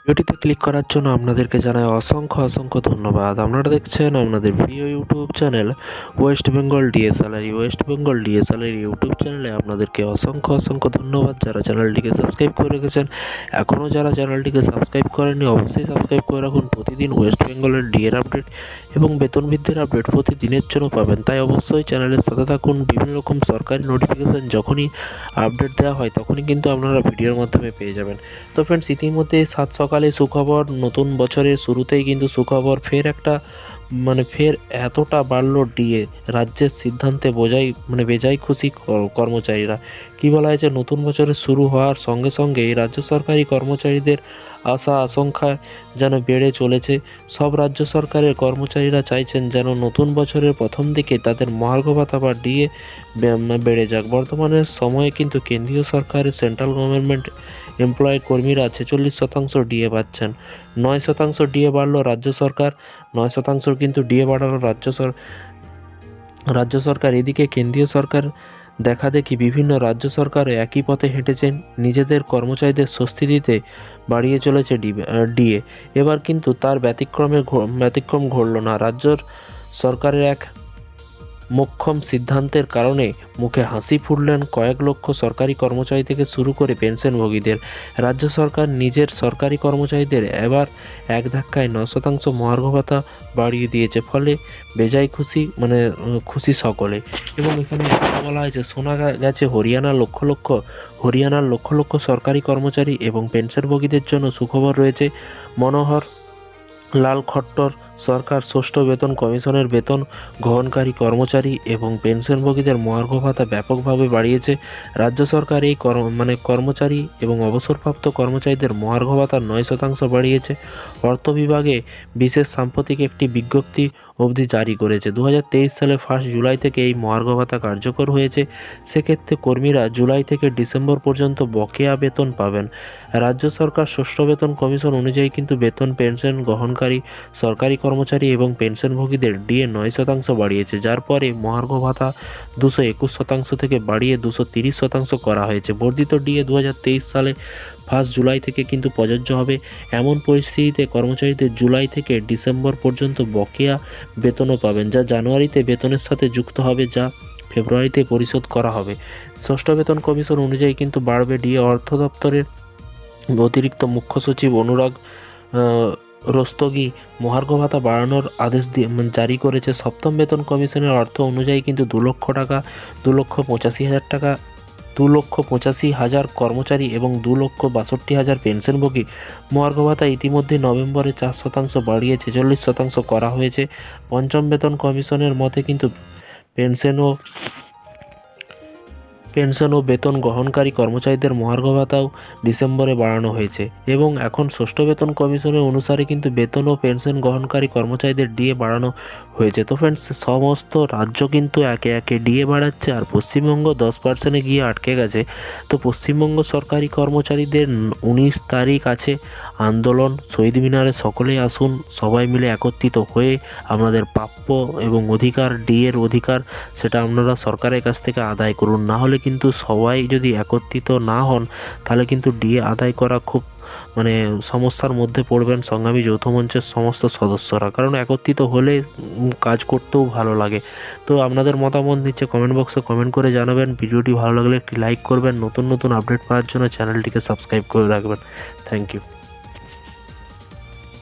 ভিডিওটিতে ক্লিক করার জন্য আপনাদেরকে জানাই অসংখ্য ধন্যবাদ। আপনারা দেখছেন আপনাদের প্রিয় YouTube channel West Bengal DSLR. West Bengal DSLR YouTube চ্যানেলে আপনাদেরকে অসংখ্য ধন্যবাদ যারা চ্যানেলটিকে সাবস্ক্রাইব করে রেখেছেন। এখনও যারা চ্যানেলটিকে সাবস্ক্রাইব করেননি অবশ্যই সাবস্ক্রাইব করে রাখুন। প্রতিদিন ওয়েস্ট বেঙ্গলের ডিএর আপডেট এবং বেতন বৃদ্ধির আপডেট প্রতিদিনের জন্য পাবেন, তাই অবশ্যই চ্যানেলের সাথে থাকুন। বিভিন্ন রকম সরকারি নোটিফিকেশান যখনই আপডেট দেওয়া হয় তখনই কিন্তু আপনারা ভিডিওর মাধ্যমে পেয়ে যাবেন। তো ফ্রেন্ডস, ইতিমধ্যে সাত সকালে সুখবর, নতুন বছরের শুরুতেই কিন্তু সুখবর, ফের এতটা বাড়লো ডিএ। রাজ্যের সিদ্ধান্তে বেজায় খুশি কর্মচারীরা। কি বলা হয়েছে, নতুন বছরের শুরু হওয়ার সঙ্গে সঙ্গেই রাজ্য সরকারি কর্মচারীদের আশা আশঙ্কা যেন বেড়ে চলেছে। সব রাজ্য সরকারের কর্মচারীরা চাইছেন যেন নতুন বছরের প্রথম দিকে তাদের মহার্ঘ ভাতা বা ডিএ বেড়ে যাক। বর্তমানে সময়ে কিন্তু কেন্দ্রীয় সরকারের সেন্ট্রাল গভর্নমেন্ট এমপ্লয়েড কর্মীরা 46% ডিএ পাচ্ছেন। 9% ডিএ বাড়লো রাজ্য সরকার, 9% কিন্তু ডিএ বাড়ালো রাজ্য সরকার। এদিকে কেন্দ্রীয় সরকার দেখাদেখি বিভিন্ন রাজ্য সরকারও একই পথে হেঁটেছেন, নিজেদের কর্মচারীদের স্বস্তি দিতে বাড়িয়ে চলেছে ডিএ। এবার কিন্তু তার ব্যতিক্রম ঘটল না। রাজ্য সরকারের এক মোক্ষম সিদ্ধান্তের কারণে মুখে হাসি ফুটলেন কয়েক লক্ষ সরকারি কর্মচারী থেকে শুরু করে পেনশনভোগীদের। রাজ্য সরকার নিজের সরকারি কর্মচারীদের এবার এক ধাক্কায় 9% মহার্ঘ ভাতা বাড়িয়ে দিয়েছে, ফলে বেজায় খুশি সকলে। এবং এখানে বলা হয়েছে, শোনা গেছে হরিয়ানার লক্ষ লক্ষ সরকারি কর্মচারী এবং পেনশনভোগীদের জন্য সুখবর রয়েছে। মনোহর লাল খট্টর সরকার ষষ্ঠ বেতন কমিশনের বেতন গ্রহণকারী কর্মচারী এবং পেনশনভোগীদের মহার্ঘ ভাতা ব্যাপকভাবে বাড়িয়েছে। রাজ্য সরকার এই কর্মচারী এবং অবসরপ্রাপ্ত কর্মচারীদের মহার্ঘ ভাতা 9% বাড়িয়েছে। অর্থ বিভাগে বিশেষ সাম্প্রতিক একটি বিজ্ঞপ্তি অবধি জারি করেছে। 2023 সালের 1 জুলাই থেকে এই মহার্ঘ ভাতা কার্যকর হয়েছে। সেক্ষেত্রে কর্মীরা জুলাই থেকে ডিসেম্বর পর্যন্ত বকেয়া বেতন পাবেন। রাজ্য সরকার ষষ্ঠ বেতন কমিশন অনুযায়ী কিন্তু বেতন পেনশন গ্রহণকারী সরকারি কর্মচারী এবং পেনশনভোগীদের ডিএ 9% বাড়িয়েছে, যার পরে মহার্ঘ ভাতা 221% থেকে বাড়িয়ে 230% করা হয়েছে। বর্ধিত ডিএ 2023 সালে 1 জুলাই থেকে কিন্তু প্রযোজ্য হবে। এমন পরিস্থিতিতে কর্মচারীদের জুলাই থেকে ডিসেম্বর পর্যন্ত বকেয়া বেতনও পাবেন, যা জানুয়ারিতে বেতনের সাথে যুক্ত হবে, যা ফেব্রুয়ারিতে পরিশোধ করা হবে। ষষ্ঠ বেতন কমিশন অনুযায়ী কিন্তু বাড়বে ডিএ। অর্থ দপ্তরের অতিরিক্ত মুখ্য সচিব অনুরাগ রস্তগি মহার্ঘ ভাতা বাড়ানোর আদেশ জারি করেছে। সপ্তম বেতন কমিশনের অর্থ অনুযায়ী কিন্তু 2,85,000 কর্মচারী এবং 2,62,000 পেনশনভোগী মহার্ঘ ভাতা ইতিমধ্যে নভেম্বরে 4% বাড়িয়ে 46% করা হয়েছে। পঞ্চম বেতন কমিশনের মতে কিন্তু পেনশন ও বেতন গ্রহণকারী কর্মচারীদের মহার্ঘ ভাতাও ডিসেম্বরে বাড়ানো হয়েছে। এবং এখন ষষ্ঠ বেতন কমিশনের অনুসারে কিন্তু বেতন ও পেনশন গ্রহণকারী কর্মচারীদের ডিএ বাড়ানো হয়েছে। তো ফ্রেন্ডস, সমস্ত রাজ্য কিন্তু একে একে ডিএ বাড়াচ্ছে, আর পশ্চিমবঙ্গ 10% গিয়ে আটকে গেছে। তো পশ্চিমবঙ্গ সরকারি কর্মচারীদের 19 তারিখ আছে আন্দোলন। শহীদ মিনারে সকলেই আসুন, সবাই মিলে একত্রিত হয়ে আপনাদের প্রাপ্য এবং অধিকার, ডিএর অধিকার, সেটা আপনারা সরকারের কাছ থেকে আদায় করুন। না হলে কিন্তু সবাই যদি একত্রিত না হন তাহলে কিন্তু ডিএ আদায় করা খুব সমস্যার মধ্যে পড়বেন সংগ্রামী যৌথ মঞ্চের সমস্ত সদস্যরা, কারণ একত্রিত হলে কাজ করতেও ভালো লাগে। তো আপনাদের মতামত নিচে কমেন্ট বক্সে কমেন্ট করে জানাবেন। ভিডিওটি ভালো লাগলে একটি লাইক করবেন। নতুন আপডেট পাওয়ার জন্য চ্যানেলটিকে সাবস্ক্রাইব করে রাখবেন। Thank you.